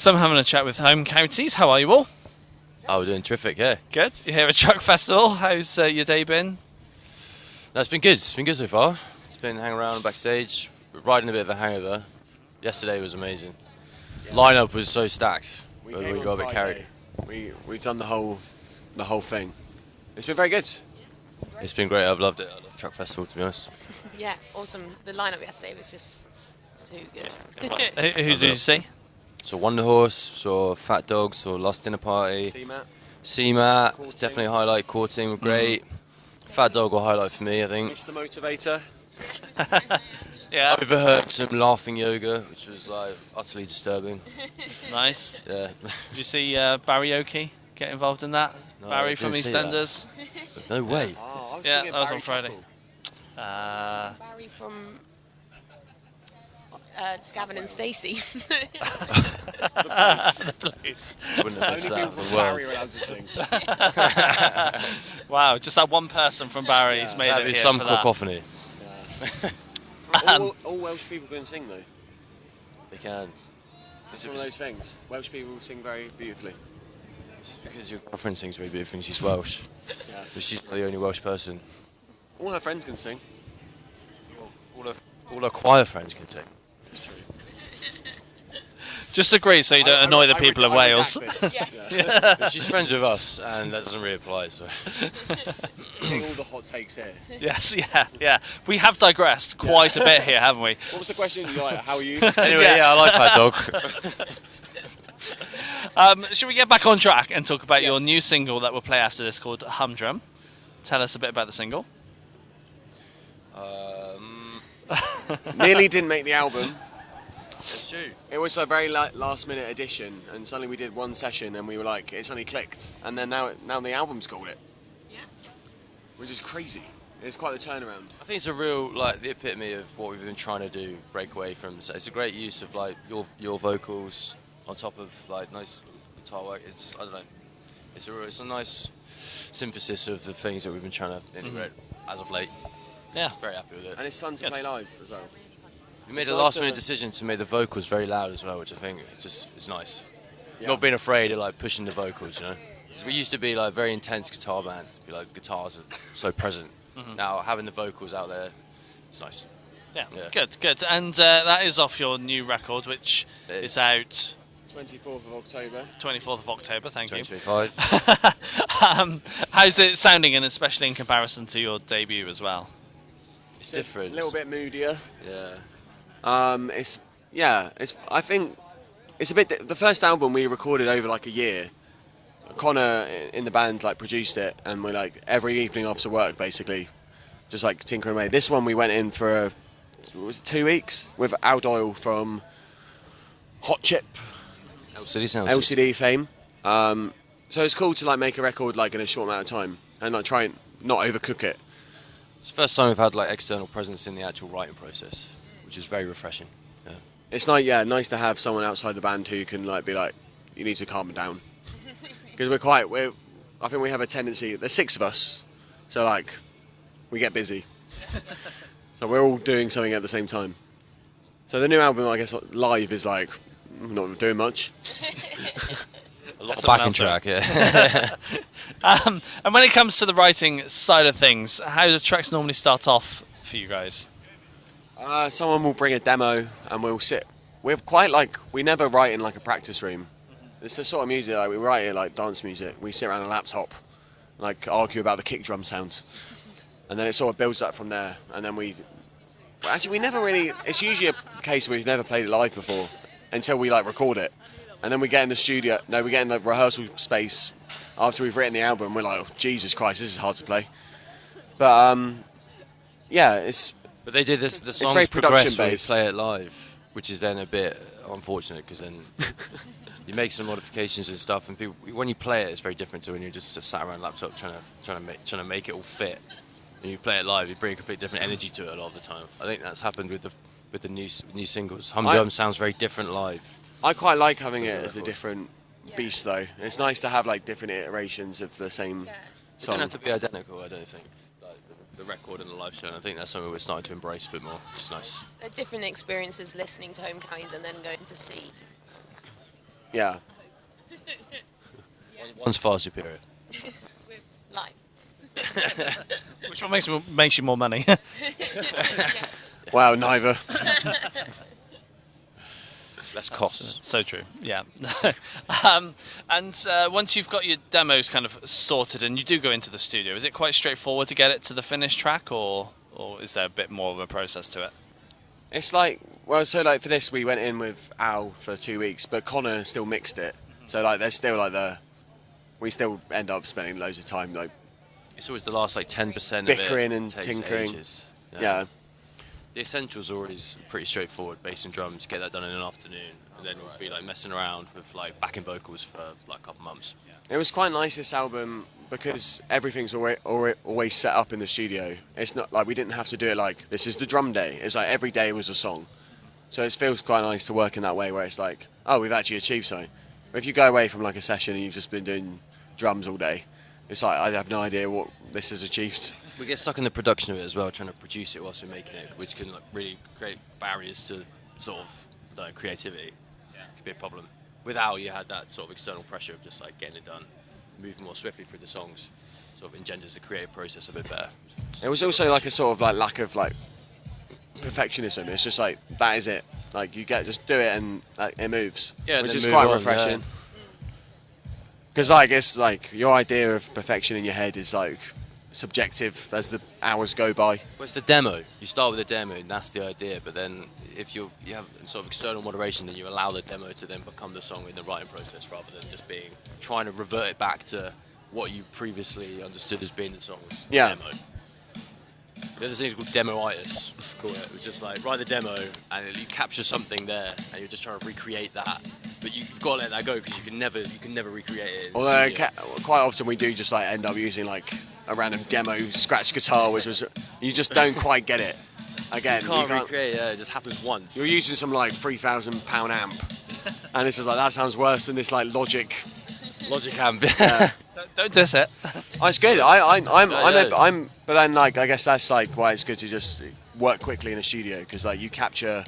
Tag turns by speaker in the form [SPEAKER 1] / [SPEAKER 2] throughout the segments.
[SPEAKER 1] So I'm having a chat with home counties. How are you all?
[SPEAKER 2] Oh, we're doing terrific, yeah.
[SPEAKER 1] Good. You're here at Truck Festival. How's your day been?
[SPEAKER 2] No, it's been good. It's been good so far. It's been hanging around backstage, riding a bit of a hangover. Yesterday was amazing.
[SPEAKER 3] Yeah.
[SPEAKER 2] Lineup was so stacked.
[SPEAKER 3] We
[SPEAKER 2] but
[SPEAKER 3] came
[SPEAKER 2] we
[SPEAKER 3] on
[SPEAKER 2] got a bit
[SPEAKER 3] Friday.
[SPEAKER 2] carried.
[SPEAKER 3] We've done the whole thing. It's been very good.
[SPEAKER 2] It's been great. I've loved it. I love Truck Festival, to be honest.
[SPEAKER 4] Yeah, awesome. The lineup yesterday was just too good.
[SPEAKER 1] Who did you see?
[SPEAKER 2] Saw Wonder Horse, saw Fat Dog, saw Lost Dinner Party.
[SPEAKER 3] CMAT.
[SPEAKER 2] CMAT,
[SPEAKER 3] Core
[SPEAKER 2] it's
[SPEAKER 3] Team.
[SPEAKER 2] definitely a highlight. Core Team were great. Fat Dog will highlight for me, I think.
[SPEAKER 3] Mr. Motivator.
[SPEAKER 1] Yeah.
[SPEAKER 2] I overheard some laughing yoga, which was like utterly disturbing.
[SPEAKER 1] Nice.
[SPEAKER 2] Yeah.
[SPEAKER 1] Did you see Barry Oki get involved in that?
[SPEAKER 2] No,
[SPEAKER 1] Barry
[SPEAKER 2] I
[SPEAKER 1] from
[SPEAKER 2] didn't see that.
[SPEAKER 1] EastEnders.
[SPEAKER 2] No way.
[SPEAKER 3] Oh, I was
[SPEAKER 1] Yeah,
[SPEAKER 3] thinking
[SPEAKER 1] that was
[SPEAKER 3] Barry
[SPEAKER 1] on Friday.
[SPEAKER 3] Chappell.
[SPEAKER 4] Barry from Scavin and Stacey.
[SPEAKER 1] Please.
[SPEAKER 2] Wouldn't have missed
[SPEAKER 3] Only
[SPEAKER 2] that
[SPEAKER 3] people
[SPEAKER 2] for
[SPEAKER 3] from
[SPEAKER 2] the
[SPEAKER 3] Barry
[SPEAKER 2] world.
[SPEAKER 3] are allowed to sing.
[SPEAKER 1] Wow, just that one person from Barry's
[SPEAKER 3] Yeah.
[SPEAKER 1] made
[SPEAKER 2] That'd
[SPEAKER 1] it
[SPEAKER 2] be
[SPEAKER 1] here
[SPEAKER 2] some
[SPEAKER 1] for that.
[SPEAKER 2] cacophony.
[SPEAKER 3] All Welsh people can sing though.
[SPEAKER 2] They can.
[SPEAKER 3] It's one of those things. Welsh people sing very beautifully.
[SPEAKER 2] Just because your girlfriend sings very beautifully and she's Welsh.
[SPEAKER 3] Yeah.
[SPEAKER 2] But she's not the only Welsh person.
[SPEAKER 3] All her friends can sing.
[SPEAKER 2] All her choir friends can sing.
[SPEAKER 1] Just agree so you don't annoy the
[SPEAKER 3] I
[SPEAKER 1] people of
[SPEAKER 3] redact
[SPEAKER 1] Wales.
[SPEAKER 3] this.
[SPEAKER 4] Yeah.
[SPEAKER 3] Yeah.
[SPEAKER 2] But she's friends with us and that doesn't really apply, so.
[SPEAKER 3] Getting all the hot takes here.
[SPEAKER 1] Yes, yeah. We have digressed quite a bit here, haven't we?
[SPEAKER 3] What was the question? You're like, how are you?
[SPEAKER 2] Anyway,
[SPEAKER 1] Yeah.
[SPEAKER 2] yeah, I like Fat Dog.
[SPEAKER 1] Should we get back on track and talk about your
[SPEAKER 3] Yes.
[SPEAKER 1] new single that we'll play after this called Humdrum? Tell us a bit about the single.
[SPEAKER 3] Nearly didn't make the album.
[SPEAKER 2] It's true.
[SPEAKER 3] It was a very last minute addition, and suddenly we did one session, and we were like, it suddenly clicked, and then now the album's called it,
[SPEAKER 4] Yeah.
[SPEAKER 3] which is crazy. It's quite the turnaround.
[SPEAKER 2] I think it's a real, like, the epitome of what we've been trying to do, break away from. So it's a great use of, like, your vocals on top of, like, nice guitar work. It's just, I don't know. It's a nice synthesis of the things that we've been trying to integrate as of late.
[SPEAKER 1] Yeah.
[SPEAKER 2] Very happy with it.
[SPEAKER 3] And it's fun to
[SPEAKER 1] Good.
[SPEAKER 3] play live as well.
[SPEAKER 2] We made
[SPEAKER 3] It's
[SPEAKER 2] a
[SPEAKER 3] nice
[SPEAKER 2] last minute
[SPEAKER 3] to-
[SPEAKER 2] decision to make the vocals very loud as well, which I think it's nice.
[SPEAKER 3] Yeah.
[SPEAKER 2] Not being afraid of like pushing the vocals, you know. 'Cause we used to be like very intense guitar band. Be like guitars are so present. Now having the vocals out there, it's nice.
[SPEAKER 1] Yeah,
[SPEAKER 2] Yeah.
[SPEAKER 1] good. And that is off your new record, which
[SPEAKER 2] It
[SPEAKER 1] is
[SPEAKER 2] is.
[SPEAKER 1] out
[SPEAKER 3] 24th of October.
[SPEAKER 1] 24th of October. Thank you.
[SPEAKER 2] 2025.
[SPEAKER 1] How's it sounding, and especially in comparison to your debut as well?
[SPEAKER 2] It's different.
[SPEAKER 3] A little bit moodier.
[SPEAKER 2] Yeah.
[SPEAKER 3] I think it's a bit. The first album we recorded over like a year. Connor in the band like produced it, and we're like every evening after work basically, just like tinkering away. This one we went in for was it 2 weeks with Al Doyle from Hot Chip,
[SPEAKER 2] LCD sounds.
[SPEAKER 3] LCD fame. So it's cool to like make a record like in a short amount of time and like try and not overcook it.
[SPEAKER 2] It's the first time we've had like external presence in the actual writing process, which is very refreshing. Yeah.
[SPEAKER 3] It's nice to have someone outside the band who can like be like, you need to calm it down. Because I think we have a tendency, there's 6 of us, so like, we get busy. So we're all doing something at the same time. So the new album, I guess, live is like, not doing much.
[SPEAKER 2] A lot
[SPEAKER 1] That's
[SPEAKER 2] of backing
[SPEAKER 1] someone else
[SPEAKER 2] track, yeah.
[SPEAKER 1] And when it comes to the writing side of things, how do tracks normally start off for you guys?
[SPEAKER 3] Someone will bring a demo and we'll sit. We never write in like a practice room. It's the sort of music like we write it like dance music. We sit around a laptop, like argue about the kick drum sounds, and then it sort of builds up from there. And then we never really. It's usually a case where we've never played it live before until we like record it, and then we get in the studio. No, we get in the rehearsal space after we've written the album. We're like, oh, Jesus Christ, this is hard to play. But yeah, it's.
[SPEAKER 2] But they did this. The songs
[SPEAKER 3] very
[SPEAKER 2] progress when we
[SPEAKER 3] production-based.
[SPEAKER 2] play it live, which is then a bit unfortunate because then you make some modifications and stuff, and people when you play it, it's very different to when you're just sat around a laptop trying to make it all fit. And you play it live, you bring a completely different energy to it a lot of the time. I think that's happened with the new singles. Humdrum sounds very different live.
[SPEAKER 3] I quite like having
[SPEAKER 2] As
[SPEAKER 3] it
[SPEAKER 2] a
[SPEAKER 3] as a
[SPEAKER 2] record.
[SPEAKER 3] different beast, though. It's nice to have like different iterations of the same
[SPEAKER 2] They
[SPEAKER 3] song.
[SPEAKER 2] don't have to be identical, I don't think. Like the record and the live show, and I think that's something we're starting to embrace a bit more. It's nice.
[SPEAKER 4] Different experiences listening to home counties and then going to see.
[SPEAKER 3] Yeah.
[SPEAKER 2] One's far superior.
[SPEAKER 4] Live.
[SPEAKER 1] Which one makes you more money?
[SPEAKER 3] Well, neither.
[SPEAKER 2] Less costs.
[SPEAKER 1] So true, yeah. And once you've got your demos kind of sorted and you do go into the studio, is it quite straightforward to get it to the finished track, or is there a bit more of a process to it?
[SPEAKER 3] It's like, well, so like for this we went in with Al for 2 weeks, but Connor still mixed it. So like there's still like we still end up spending loads of time like
[SPEAKER 2] It's always the last like 10% of it.
[SPEAKER 3] bickering and
[SPEAKER 2] takes
[SPEAKER 3] tinkering.
[SPEAKER 2] ages.
[SPEAKER 3] Yeah.
[SPEAKER 2] The essentials are always pretty straightforward: bass and drums. Get that done in an afternoon, and then we'll be like messing around with like backing vocals for like a couple months.
[SPEAKER 3] It was quite nice this album because everything's always set up in the studio. It's not like we didn't have to do it like this is the drum day. It's like every day was a song. So it feels quite nice to work in that way where it's like, oh, we've actually achieved something. But if you go away from like a session and you've just been doing drums all day, it's like I have no idea what this has achieved.
[SPEAKER 2] We get stuck in the production of it as well, trying to produce it whilst we're making it, which can like, really create barriers to sort of creativity. Could be a problem. Without you had that sort of external pressure of just like getting it done, moving more swiftly through the songs, sort of engenders the creative process a bit better.
[SPEAKER 3] It was also like a sort of like lack of like perfectionism. It's just like that is it. Like you just do it and it moves,
[SPEAKER 2] Yeah,
[SPEAKER 3] which
[SPEAKER 2] then
[SPEAKER 3] is
[SPEAKER 2] move
[SPEAKER 3] quite
[SPEAKER 2] on,
[SPEAKER 3] refreshing.
[SPEAKER 2] yeah.
[SPEAKER 3] Because like it's like your idea of perfection in your head is like subjective as the hours go by.
[SPEAKER 2] Well, it's the demo. You start with a demo, and that's the idea. But then, if you have sort of external moderation, then you allow the demo to then become the song in the writing process, rather than just trying to revert it back to what you previously understood as being the song's
[SPEAKER 3] Yeah.
[SPEAKER 2] demo. There's thing called demoitis. Call it. It's just like write the demo, and you capture something there, and you're just trying to recreate that. But you've got to let that go because you can never recreate it. In the
[SPEAKER 3] Although
[SPEAKER 2] studio.
[SPEAKER 3] quite often we do just like end up using like a random demo scratch guitar, which was you just don't quite get it. Again,
[SPEAKER 2] you can't recreate it. Yeah, it just happens once.
[SPEAKER 3] You're using some like £3,000 amp, and it's just like that sounds worse than this like Logic.
[SPEAKER 2] Logic amp.
[SPEAKER 1] Don't diss it.
[SPEAKER 3] Oh, it's good. But then like I guess that's like why it's good to just work quickly in a studio because like you capture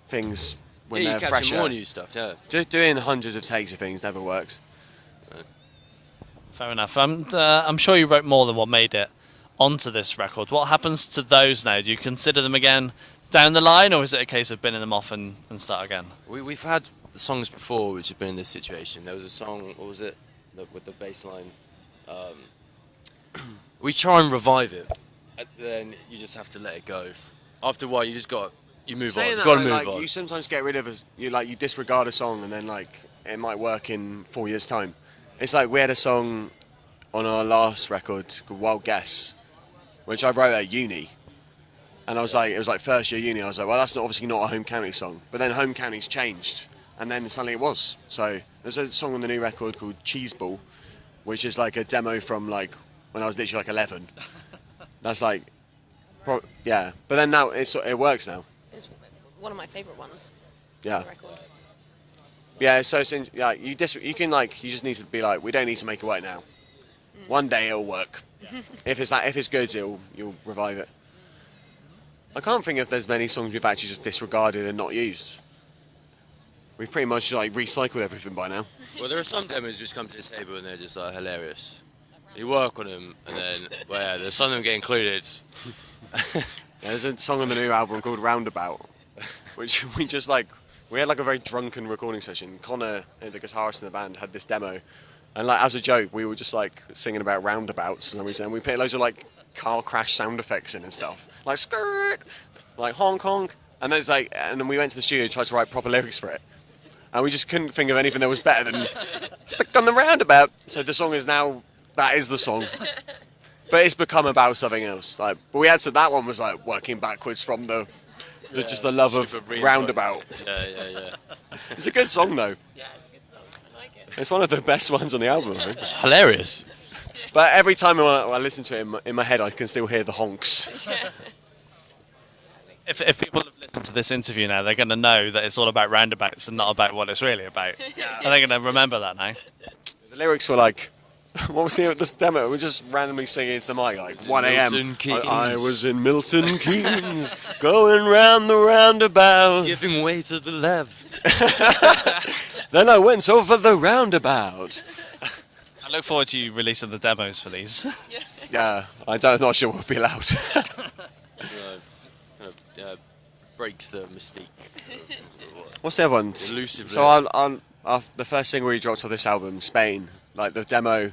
[SPEAKER 3] things when
[SPEAKER 2] Yeah,
[SPEAKER 3] they're
[SPEAKER 2] you capture
[SPEAKER 3] fresher.
[SPEAKER 2] more new stuff. Yeah.
[SPEAKER 3] Just doing hundreds of takes of things never works.
[SPEAKER 1] Fair enough. I'm sure you wrote more than what made it onto this record. What happens to those now? Do you consider them again down the line, or is it a case of binning them off and start again?
[SPEAKER 2] We've had songs before which have been in this situation. There was a song, what was it, with the bass line. We try and revive it, and then you just have to let it go. After a while, you move on.
[SPEAKER 3] Saying
[SPEAKER 2] You've
[SPEAKER 3] that,
[SPEAKER 2] got to
[SPEAKER 3] though,
[SPEAKER 2] move
[SPEAKER 3] like,
[SPEAKER 2] on.
[SPEAKER 3] you sometimes get rid of you disregard a song and then like it might work in 4 years' time. It's like we had a song on our last record called Wild Guess, which I wrote at uni, and I was like, it was like first year uni. I was like, well, that's obviously not a Home County song. But then Home County's changed, and then suddenly it was. So there's a song on the new record called Cheeseball, which is like a demo from like when I was literally like 11. That's like, yeah. But then now it works now.
[SPEAKER 4] It's one of my favourite ones.
[SPEAKER 3] Yeah.
[SPEAKER 4] On the record.
[SPEAKER 3] Yeah, so you just need to be like, we don't need to make it work now. One day it'll work. If it's good, you'll revive it. I can't think if there's many songs we've actually just disregarded and not used. We've pretty much like recycled everything by now.
[SPEAKER 2] Well, there are some demos which come to the table and they're just like hilarious. You work on them, and then there's some of them get included.
[SPEAKER 3] Yeah, there's a song on the new album called Roundabout, which we had like a very drunken recording session. Connor, the guitarist in the band, had this demo, and like as a joke, we were just like singing about roundabouts for some reason. And we put loads of like car crash sound effects in and stuff, like skirt, like honk honk, and then we went to the studio to try to write proper lyrics for it, and we just couldn't think of anything that was better than "Stuck on the Roundabout." So the song is now that is the song. But it's become about something else. Like, but that one was like working backwards from just the love of
[SPEAKER 2] super real
[SPEAKER 3] Roundabout.
[SPEAKER 2] Yeah.
[SPEAKER 3] It's a good song though.
[SPEAKER 4] Yeah, it's a good song. I like it.
[SPEAKER 3] It's one of the best ones on the album, I think.
[SPEAKER 2] It's hilarious.
[SPEAKER 3] But every time I listen to it in my head, I can still hear the honks.
[SPEAKER 1] If people have listened to this interview now, they're going to know that it's all about roundabouts and not about what it's really about. And they're going to remember that now.
[SPEAKER 3] The lyrics were like, what was this demo? We're just randomly singing into the mic like 1 a.m.
[SPEAKER 2] Milton Keynes.
[SPEAKER 3] I was in Milton Keynes, going round the roundabout.
[SPEAKER 2] Giving way to the left.
[SPEAKER 3] Then I went over the roundabout.
[SPEAKER 1] I look forward to you releasing the demos for these.
[SPEAKER 3] Yeah, not sure we'll be allowed.
[SPEAKER 2] Breaks the mystique.
[SPEAKER 3] What's the other one?
[SPEAKER 2] Elusive
[SPEAKER 3] So on the first single we dropped for this album, Spain, like the demo,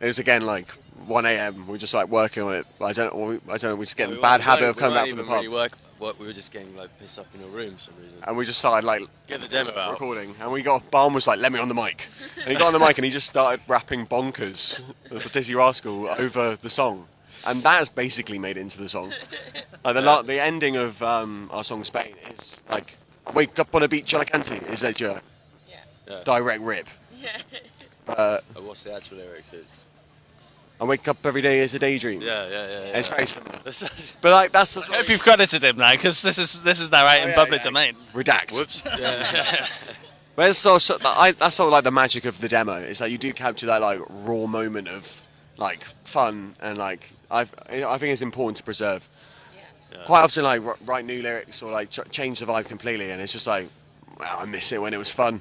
[SPEAKER 3] it was again like 1 a.m. We're just like working on it. I don't know. We're just getting a bad habit of coming back from the pub,
[SPEAKER 2] We were just getting like pissed up in your room for some reason.
[SPEAKER 3] and we just started like
[SPEAKER 2] Get the demo out.
[SPEAKER 3] recording, and Barn was like, "Let me on the mic," and he got on the mic and he just started rapping "Bonkers" the Dizzy Rascal over the song, and that has basically made it into the song. Like the ending of our song Spain is like, "Wake up on a beach, Alicante," is that your
[SPEAKER 2] Yeah.
[SPEAKER 3] direct rip.
[SPEAKER 2] What's the actual lyrics? Is
[SPEAKER 3] I wake up every day as a daydream.
[SPEAKER 2] yeah.
[SPEAKER 3] It's very similar.
[SPEAKER 2] That's-
[SPEAKER 3] But like that's the
[SPEAKER 1] I hope you've credited him now, because this is now out in
[SPEAKER 3] yeah,
[SPEAKER 1] public
[SPEAKER 3] yeah.
[SPEAKER 1] domain.
[SPEAKER 3] redact.
[SPEAKER 2] Whoops. Yeah.
[SPEAKER 3] But it's that's sort of like the magic of the demo. It's like you do capture that like raw moment of like fun, and like I think it's important to preserve. Quite often, like write new lyrics or like change the vibe completely, and it's just like, wow, I miss it when it was fun.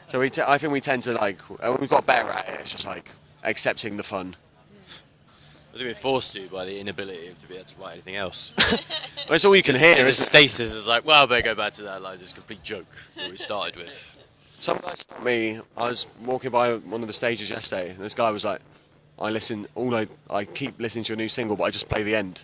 [SPEAKER 3] So I think we tend to like when we've got better at it. It's just like accepting the fun.
[SPEAKER 2] I think we're forced to by the inability to be able to write anything else.
[SPEAKER 3] Well, it's all you can hear.
[SPEAKER 2] The
[SPEAKER 3] Isn't it?
[SPEAKER 2] stasis is like, well, I better go back to that like this complete joke that we started with.
[SPEAKER 3] Some guy stopped me. I was walking by one of the stages yesterday, and this guy was like, I keep listening to a new single, but I just play the end.